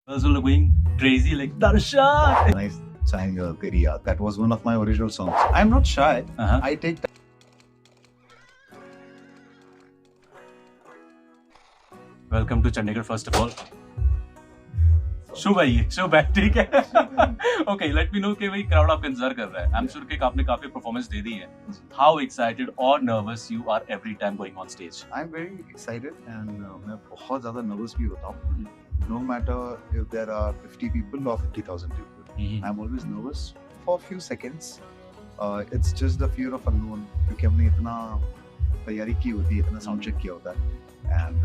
Girls were going crazy like Darshan. When I sang Teri Yaad, that was one of my original songs. I'm not shy. I take Welcome to Chandigarh first of all. शुभ आइए, शुभ है, ठीक है. Okay, let me know कि भाई crowd आपका इंतजार कर रहा है. I'm sure कि आपने काफी performance दे दी है. How excited or nervous you are every time going on stage? I'm very excited and मैं बहुत ज़्यादा nervous भी होता हूँ. No matter if there are 50 people or 50,000 people, I'm always nervous for a few seconds. It's just the fear of unknown क्योंकि हमने इतना तैयारी की होती है, इतना sound check किया होता है, and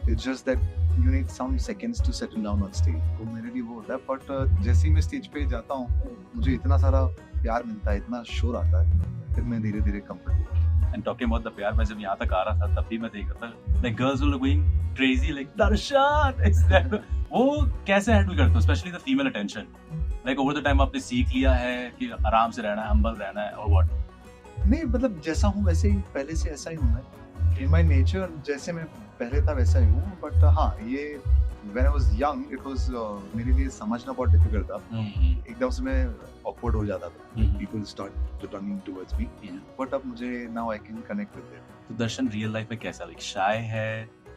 it's just that you need some seconds to settle down on stage. तो मेरे लिए वो होता है, but जैसे ही मैं स्टेज पे जाता हूँ मुझे इतना सारा प्यार मिलता है, इतना शोर आता है, फिर मैं धीरे धीरे comfortable. And talking about the प्यार, मैं जब यहाँ तक आ रहा था तब भी मैं देख रहा था like girls were going crazy like Darshan. वो कैसे हैंडल करते हो, especially the female attention? Like over the time आपने सीख लिया है कि आराम से रहना है, humble रहना है, or what? नहीं, मतलब जैसा हूँ वैसे ही, पहले से ऐसा ही हूँ मैं. In my nature जैसे मैं पहले था वैसा ही हूँ, but हाँ, ये when I was young it was मेरे लिए समझना बहुत difficult था. एकदम से मैं awkward हो जाता था. People start turning towards me. But अब मुझे now I can connect with them. तो दर्शन रियल लाइफ में कैसा, like shy है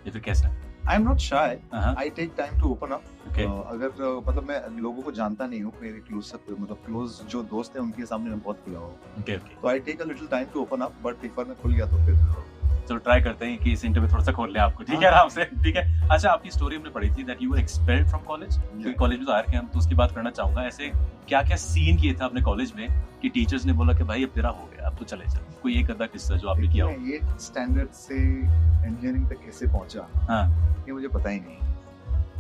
या फिर कैसा? I'm not shy. I take time to open up. Okay. अगर मतलब मैं लोगों को जानता नहीं हूँ, मेरे close जो दोस्त हैं उनके सामने मैं बहुत खुला हूँ. Okay. तो I take a little time to open up, but एक बार मैं खुल गया तो फिर चलो ट्राई करते हैं कि इस इंटरव्यू थोड़ा सा खोल ले आपको, ठीक है, आराम से, ठीक है. अच्छा, आपकी स्टोरी हमने पढ़ी थी that you were expelled from college. क्योंकि कॉलेज में तो आए थे हम, तो उसकी बात करना चाहूंगा. ऐसे क्या क्या सीन किए थे आपने कॉलेज में कि टीचर्स ने बोला कि भाई अब तेरा हो गया, अब तो चले जा. कोई एक अद्दा किस्सा जो आपने किया हो? मैं 8th स्टैंडर्ड से इंजीनियरिंग तक कैसे पहुंचा, ये मुझे पता ही नहीं.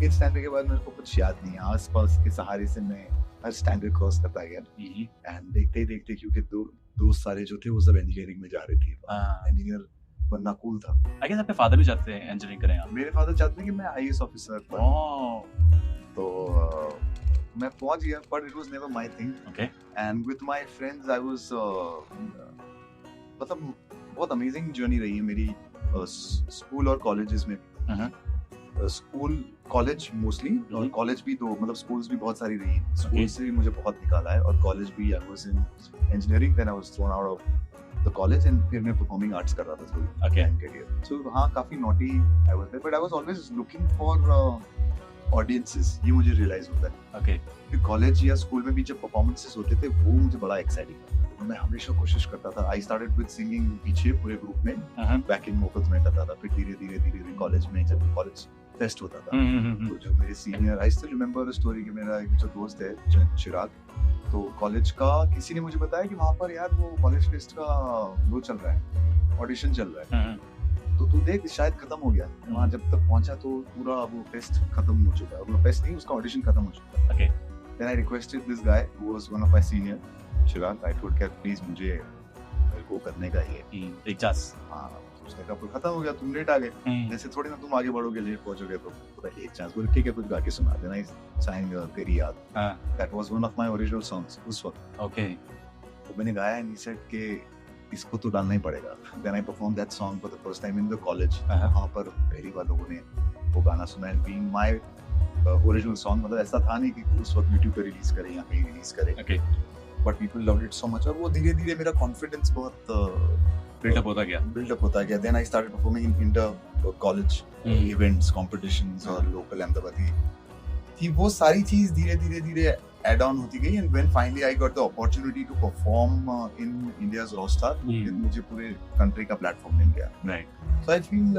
8th स्टैंडर्ड के बाद मेरे को कुछ याद नहीं. आसपास के सहारे से मैं हर स्टैंडर्ड क्रॉस करता गया. एंड देखते ही देखते, क्योंकि दोस्त सारे जो थे वो सब इंजीनियरिंग में जा रहे थे. इंजीनियर बनना कूल था. आई गेस आपके फादर भी चाहते हैं इंजीनियरिंग करें आप? मेरे फादर चाहते थे कि मैं आईएएस ऑफिसर बन. तो मैं पहुंच गया, but it was never my thing. Okay. And with my friends I was मतलब बहुत अमेजिंग जर्नी रही है मेरी स्कूल और कॉलेजेस में. स्कूल कॉलेज मोस्टली, और कॉलेज भी तो मतलब स्कूल्स भी बहुत सारी रही है. स्कूल से भी मुझे बहुत निकाला है, और कॉलेज भी. I was in engineering, then I was thrown out of the college, and फिर मैं performing arts कर रहा था थोड़ी. Okay. career. So हाँ, काफी naughty I was there, but I was always looking for audiences. ये मुझे realize होता है. Okay. कि college या school में भी जब performances होते थे वो मुझे बड़ा exciting लगता था. मैं हमेशा कोशिश करता था. I started with singing पीछे पूरे group में, backing vocals में करता था. फिर धीरे धीरे college में जब college fest होता था, तो जो मेरे senior, I still remember a story कि मेरा एक जो दोस्त है चिराग, तो कॉलेज का किसी ने मुझे बताया कि वहाँ पर यार वो कॉलेज फेस्ट का वो चल रहा है, ऑडिशन चल रहा है. तो तू देख, शायद खत्म हो गया. वहाँ जब तक पहुँचा तो पूरा वो फेस्ट खत्म हो चुका है. वो फेस्ट नहीं, उसका ऑडिशन खत्म हो चुका है. Okay. Then I requested this guy who was one of my senior, Chirag. I told him please मुझे को करने का ही है एक चांस. हाँ, उसने कहा खत्म हो गया, तुम लेट आ गए. जैसे थोड़ी ना तुम आगे बढ़ोगे, लेट पहुंचोगे, तो एक चांस. बोले ठीक है, कुछ गा के सुना देना. I sang तेरी याद. That was one of my original songs उस वक्त. Okay. तो मैंने गाया, and he said कि इसको तो डालना ही पड़ेगा. Then I performed that song for the first time in the college. वहाँ पर पहली बार लोगों ने वो गाना सुना, and being my original song, मतलब ऐसा था नहीं कि उस वक्त YouTube पे रिलीज करें या कहीं रिलीज करें. Okay. But people loved it so much, और वो धीरे धीरे मेरा confidence बहुत build-up होता गया. Then I started performing in inter-college events, competitions और local अहमदाबादी थी. वो सारी चीज धीरे धीरे add on होती गई, and when finally I got the opportunity to perform in India's Rockstar, फिर मुझे पूरे country का platform मिल गया. Right. So I feel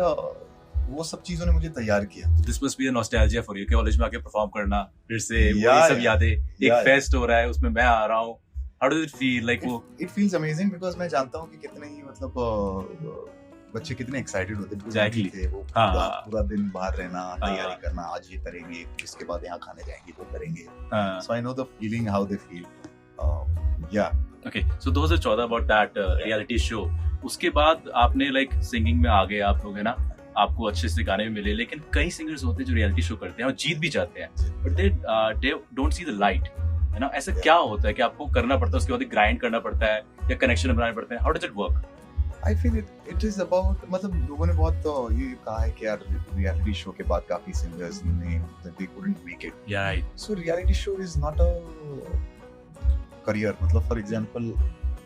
वो सब चीजों ने मुझे तैयार किया. This must be a nostalgia for you कि कॉलेज में आके परफॉर्म करना, फिर से वो सब यादें. एक फेस्ट हो रहा है, उसमें मैं आ रहा हूँ. How does it feel like? It feels amazing because मैं जानता हूँ कि कितने ही मतलब बच्चे कितने एक्साइटेड होते हैं. Exactly. वो पूरा दिन बाहर रहना, तैयारी करना, आज ये करेंगे, इसके बाद यहाँ खाने जाएंगे, वो करेंगे. So I know the feeling, how they feel. Yeah. Okay. So 2014 about that reality show. उसके बाद आपने like singing में आ गए आप लोग, है ना? आपको अच्छे से गाने भी मिले, लेकिन कई सिंगर्स होते हैं जो रियलिटी शो करते हैं और जीत भी जाते हैं, but they don't see the light. है ना? ऐसा क्या होता है कि आपको करना पड़ता है, उसके बाद ग्राइंड करना पड़ता है या कनेक्शन बनाने पड़ते हैं? How does it work? I feel it is about, मतलब लोगों ने बहुत ये कहा है कि यार रियलिटी शो के बाद काफी सिंगर्स ने they couldn't make Yeah, right. So reality show is not a career. मतलब for example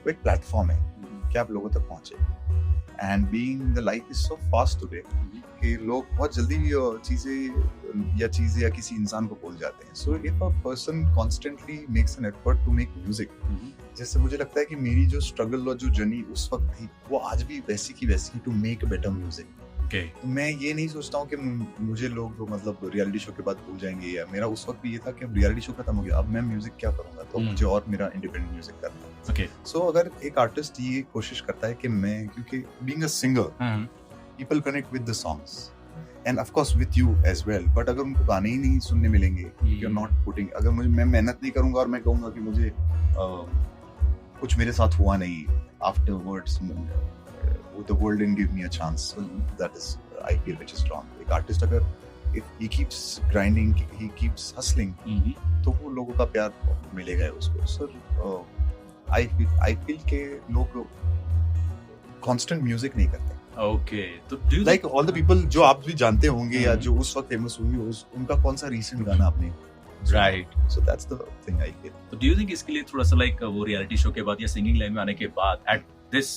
वो एक प्लेटफॉर्म है कि आप लोगों तक पहुंचे. And being the life is so fast today कि लोग बहुत जल्दी चीजें या किसी इंसान को भूल जाते हैं. So if a person constantly makes an effort to make music, जैसे मुझे लगता है कि मेरी जो स्ट्रगल और जो जर्नी उस वक्त थी वो आज भी वैसी की वैसी टू मेक बेटर म्यूजिक. तो मैं ये नहीं सोचता हूँ कि मुझे लोग मतलब रियलिटी शो के बाद भूल जाएंगे, या मेरा उस वक्त भी ये था कि अब रियलिटी शो खत्म हो गया, अब मैं म्यूजिक क्या करूंगा, तो मुझे और मेरा इंडिपेंडेंट म्यूजिक करना है. सो अगर एक आर्टिस्ट ये कोशिश करता है कि मैं, क्योंकि being a singer people connect with the songs and of course with you as well, but अगर उनको गाने ही नहीं सुनने मिलेंगे, यू आर नॉट पुटिंग, अगर मैं मेहनत नहीं करूंगा और मैं कहूंगा कि मुझे कुछ मेरे साथ हुआ नहीं, afterwards the world didn't give me a chance. So that is, I feel, which is wrong. एक artist अगर if he keeps grinding, he keeps hustling, तो वो लोगों का प्यार मिलेगा उसको. So I feel के लोग constant music नहीं करते. Okay. तो like all the people जो आप भी जानते होंगे या जो उस वक्त famous होंगे, उनका कौन सा recent गाना आपने? Right. So that's the thing I feel. So do you think इसके लिए थोड़ा सा like वो reality show के बाद या singing line में आने के बाद at this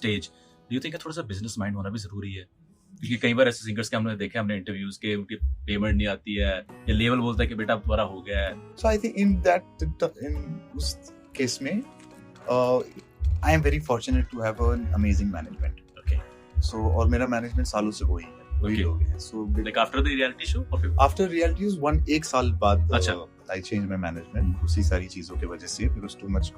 stage Do you think थोड़ा सा बिजनेस माइंड होना भी जरूरी है? क्योंकि कई बार ऐसे सिंगर्स के हमने देखे, हमने इंटरव्यूज के, उनकी पेमेंट नहीं आती है या लेवल बोलता है कि बेटा तुम्हारा हो गया है. So I think in उस केस में I am very fortunate to have an amazing management. Okay. So और मेरा मैनेजमेंट सालों से वही लोग हैं. So like after the reality show or after reality show एक साल बाद अच्छा I changed my management उसी सारी चीजों की वजह से, because too much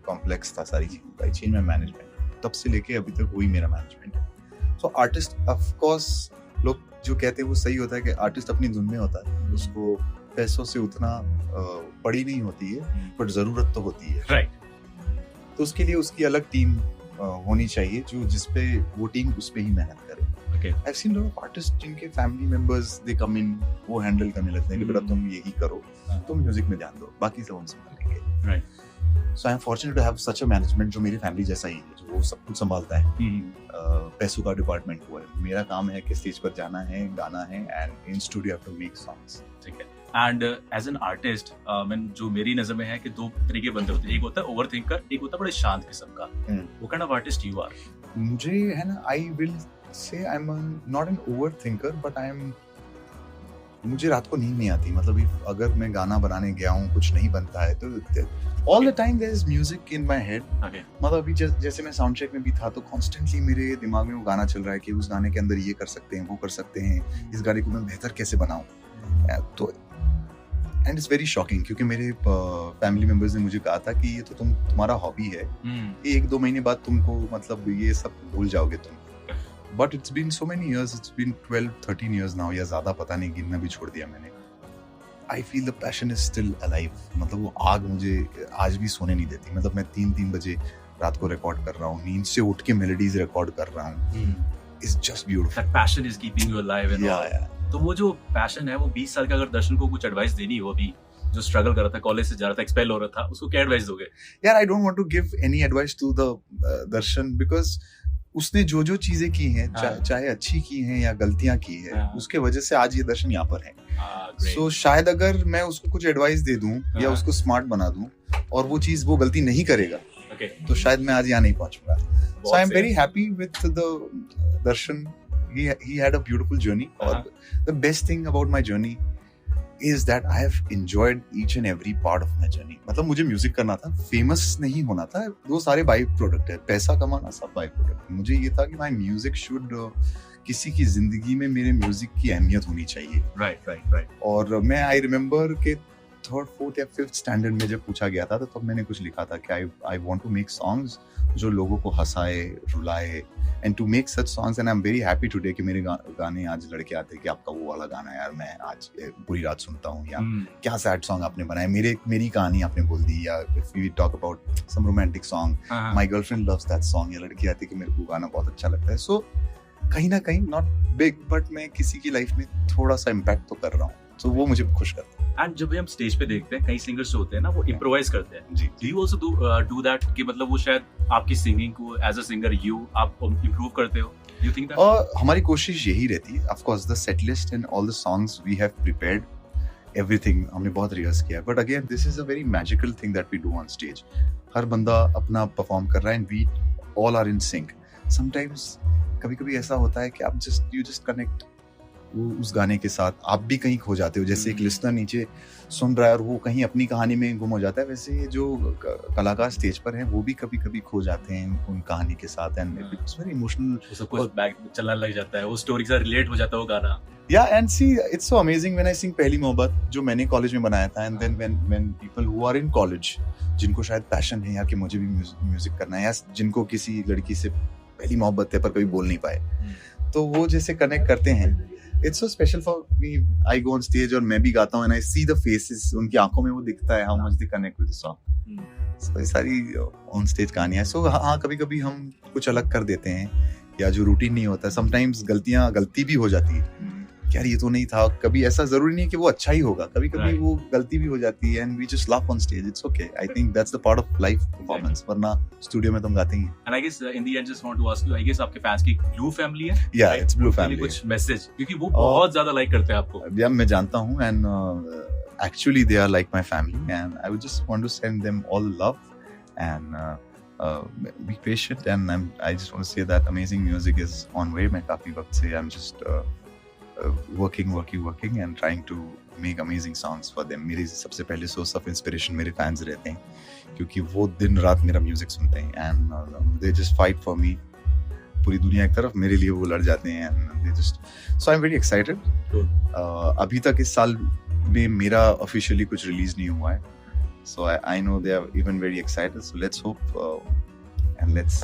complex था सारी चीजें. I changed my management. तब से लेके अभी तक वही मेरा मैनेजमेंट है. सो आर्टिस्ट ऑफ कोर्स, लोग जो कहते हैं वो सही होता है कि आर्टिस्ट अपनी धुन में होता है, उसको पैसों से उतना पड़ी नहीं होती है, बट जरूरत तो होती है. राइट. तो उसके लिए उसकी अलग टीम होनी चाहिए, जो जिसपे वो टीम उस पे ही मेहनत करे. I've seen lot of artists जिनके फैमिली मेंबर्स दे कम इन, वो हैंडल करने लगते हैं कि बेटा तुम यही करो, तुम म्यूजिक में ध्यान दो, बाकी सब हम संभालेंगे. Right. So I am fortunate to have such a management जो मेरी फैमिली जैसा ही है, जो वो सब कुछ संभालता है. पैसों का डिपार्टमेंट हुआ है, मेरा काम है कि स्टेज पर जाना है, गाना है, and in studio have to make songs. ठीक है. एंड एज एन आर्टिस्ट जो मेरी नजर में है कि दो तरीके बंदे होते हैं, एक होता है ओवरथिंकर, एक होता है बड़े शांत किस्म का. वो kind of artist you are. मुझे है ना, I will say I am not an overthinker, but I am, मुझे रात को नींद नहीं आती. मतलब अगर मैं गाना बनाने गया हूँ, कुछ नहीं बनता है, तो all the time there is music in my head. Okay. मतलब अभी जैसे मैं साउंड चेक में भी था, तो कॉन्स्टेंटली मेरे दिमाग में वो गाना चल रहा है कि उस गाने के अंदर ये कर सकते हैं, वो कर सकते हैं, इस गाने को मैं बेहतर कैसे बनाऊं. तो एंड इट्स वेरी शॉकिंग, क्योंकि मेरे फैमिली मेंबर्स ने मुझे कहा था कि ये तो तुम्हारा हॉबी है, 1-2 महीने बाद तुमको मतलब ये सब भूल जाओगे तुम. But it's been so many years, it's been 12-13 years now, या ज्यादा पता नहीं, गिनना भी छोड़ दिया मैंने. I feel the passion is still alive. मतलब वो आग मुझे आज भी सोने नहीं देती. मतलब मैं 3 बजे रात को रिकॉर्ड कर रहा हूँ, नींद से उठ के मेलोडीज रिकॉर्ड कर रहा हूँ. It's just beautiful. That passion is keeping you alive and all. Yeah. तो वो जो पैशन है, वो 20 साल का अगर दर्शन को कुछ एडवाइस देनी हो, अभी जो स्ट्रगल कर रहा था, कॉलेज से जा रहा था, एक्सपेल हो रहा था, उसको क्या एडवाइस दोगे? यार, I don't want to give any advice to the Darshan, because उसने जो चीजें की हैं, चाहे अच्छी की हैं या गलतियां की है, उसके वजह से आज ये दर्शन यहाँ पर है. So शायद अगर मैं उसको कुछ एडवाइस दे दूं या उसको स्मार्ट बना दूं और वो चीज, वो गलती नहीं करेगा, तो शायद मैं आज यहाँ नहीं पहुंचूंगा. So I am very happy with the Darshan. He had a beautiful journey. और the best thing about my journey is that I have enjoyed each and every part of my journey. मतलब मुझे music करना था, famous नहीं होना था, वो सारे बाई प्रोडक्ट है, पैसा कमाना सब बाई प्रोडक्ट. मुझे ये था कि माय म्यूजिक शुड, किसी की जिंदगी में मेरे म्यूजिक की अहमियत होनी चाहिए. राइट. और मैं आई रिमेम्बर के 3rd, 4th या 5th स्टैंडर्ड में जब पूछा गया था, तो तब मैंने कुछ लिखा था कि I want to make songs जो लोगों को हंसाए, रुलाए, and to make such songs. And I am very happy today कि मेरे गाने आज लड़के आते हैं कि आपका वो वाला गाना यार मैं आज पूरी रात सुनता हूँ, या क्या सैड सॉन्ग आपने बनाए, मेरी कहानी आपने बोल दी, या if we talk about some romantic song, my girlfriend loves that song, या लड़की आती है कि मेरे को गाना बहुत अच्छा लगता है. सो कहीं ना कहीं नॉट बिग, बट मैं किसी की लाइफ में थोड़ा सा इम्पैक्ट तो कर रहा हूँ, तो वो मुझे खुश करता है. एंड जब भी हम स्टेज पे देखते हैं, कई सिंगर्स होते हैं ना, वो इम्प्रोवाइज करते हैं. जी. Do you also do that कि मतलब वो शायद आपकी सिंगिंग को एज अ सिंगर आप इम्प्रूव करते हो? You think that? हमारी कोशिश यही रहती है. Of course, the set list and all the songs we have prepared everything हमने बहुत रिहर्स किया, but again this is a very magical thing that we do on stage. हर बंदा अपना परफॉर्म कर रहा है and we all are in sync. Sometimes कभी कभी ऐसा होता है कि आप यू जस्ट कनेक्ट उस गाने के साथ, आप भी कहीं खो जाते हो. जैसे एक लिसनर नीचे सुन रहा है और वो कहीं अपनी कहानी में गुम हो जाता है, वैसे जो कलाकार स्टेज पर हैं वो भी कभी कभी खो जाते हैं उन कहानी के साथ. एंड इट्स वेरी इमोशनल, सब कुछ बैक चलने लग जाता है, वो स्टोरी से रिलेट हो जाता है वो गाना. Yeah and see it's so amazing when I sing Pehli Mohabbat, जो मैंने कॉलेज में बनाया था. And then when people who are in college, जिनको शायद पैशन है यार कि मुझे भी म्यूजिक करना है, या जिनको किसी लड़की से पहली मोहब्बत है पर कभी बोल नहीं पाए, तो वो जैसे कनेक्ट करते हैं. It's so special for me. I go on stage और मैं भी गाता हूँ and I see the faces, उनकी आंखों में वो दिखता है how much they connect with the song. So ये सारी on stage कहानियाँ. So हाँ कभी कभी हम कुछ अलग कर देते हैं, या जो रूटीन नहीं होता, sometimes गलती भी हो जाती है. यार ये तो नहीं था. कभी ऐसा जरूरी नहीं कि वो अच्छा ही होगा, कभी कभी वो गलती भी हो जाती है. And we just laugh on stage. It's okay. I think that's the part of live performance. वरना स्टूडियो में तुम गाते ही हैं. And I guess in the end just want to ask you, I guess आपके फैंस की blue family है. Yeah, it's blue family. कुछ message, क्योंकि वो बहुत ज्यादा लाइक करते हैं आपको. या मैं जानता हूँ, and actually they are like my family, and I would just want to send them all love and be patient. And I just want to say that amazing music is on way. मैं काफी वक्त से I'm just working and trying to make amazing songs for them. मेरी सबसे पहले source of inspiration मेरे fans रहते हैं, क्योंकि वो दिन रात मेरा म्यूजिक सुनते हैं. and they just fight for me. पूरी दुनिया एक तरफ, मेरे लिए वो लड़ जाते हैं. and they just, so I'm very excited. अभी तक इस साल में मेरा officially कुछ रिलीज नहीं हुआ है, so I know they are even very excited. So let's hope and let's